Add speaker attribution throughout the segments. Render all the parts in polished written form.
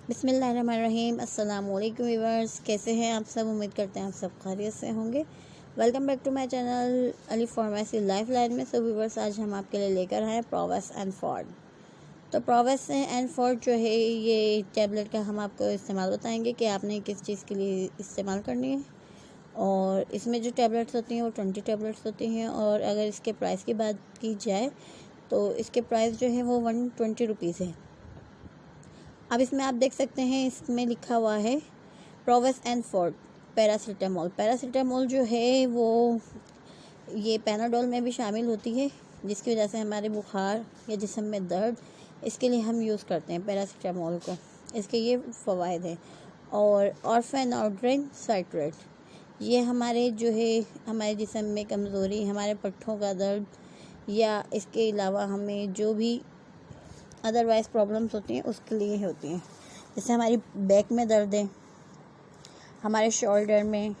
Speaker 1: बिस्मिल्लाहिर्रहमानिर्रहीम। अस्सलाम वालेकुम व्यूअर्स, कैसे हैं आप सब? उम्मीद करते हैं आप सब खैरियत से होंगे। Welcome back to my channel Ali pharmacy life line में। व्यूअर्स, आज हम आपके लिए लेकर आए प्रोवेस एंड फॉर्ड। तो प्रोवेस एंड फॉर्ड जो है, ये टैबलेट का हम आपको इस्तेमाल बताएंगे कि आपने किस चीज़ के लिए इस्तेमाल करनी है। और इसमें जो टैबलेट्स होती हैं वो 20 टैबलेट्स होती हैं। और अगर इसके प्राइस की बात की जाए तो इसके प्राइस जो है वो 120 रुपीज़ है। अब इसमें आप देख सकते हैं, इसमें लिखा हुआ है प्रोवेस एंड फॉर्ड पैरासीटामोल। पैरासीटामोल जो है वो ये पैनाडोल में भी शामिल होती है, जिसकी वजह से हमारे बुखार या जिस्म में दर्द, इसके लिए हम यूज़ करते हैं पैरासीटामोल को। इसके ये फ़वाइद हैं। और ऑर्फेनॉड्रिन साइट्रेट, ये हमारे जो है हमारे जिस्म में कमज़ोरी, हमारे पट्ठों का दर्द, या इसके अलावा हमें जो भी अदरवाइज़ प्रॉब्लम्स होती हैं उसके लिए होती हैं। जैसे हमारी बैक में दर्द है, हमारे शोल्डर में,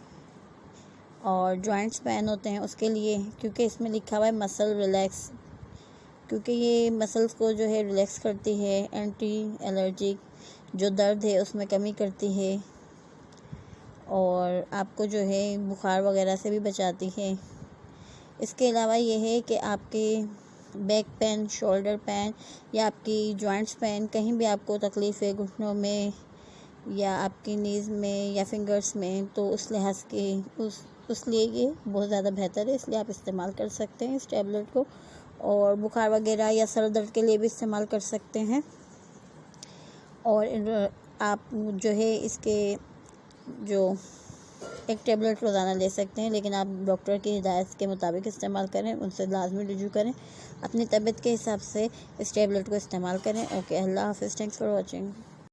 Speaker 1: और जॉइंट्स पेन होते हैं उसके लिए, क्योंकि इसमें लिखा हुआ है मसल रिलैक्स, क्योंकि ये मसल्स को जो है रिलैक्स करती है। एंटी एलर्जिक जो दर्द है उसमें कमी करती है, और आपको जो है बुखार वगैरह से भी बचाती है। इसके अलावा ये है कि आपके बैक पेन, शोल्डर पेन या आपकी जॉइंट्स पेन, कहीं भी आपको तकलीफ़ है घुटनों में या आपकी नीज़ में या फिंगर्स में, तो उस लिहाज के उस लिए ये बहुत ज़्यादा बेहतर है। इसलिए आप इस्तेमाल कर सकते हैं इस टैबलेट को। और बुखार वगैरह या सर दर्द के लिए भी इस्तेमाल कर सकते हैं। और आप जो है इसके जो एक टैबलेट रोज़ाना ले सकते हैं, लेकिन आप डॉक्टर की हिदायत के मुताबिक इस्तेमाल करें, उनसे लाजमी रुजू करें, अपनी तबीयत के हिसाब से इस टैबलेट को इस्तेमाल करें। ओके, अल्लाह हाफ़िज़, थैंक्स फॉर वॉचिंग।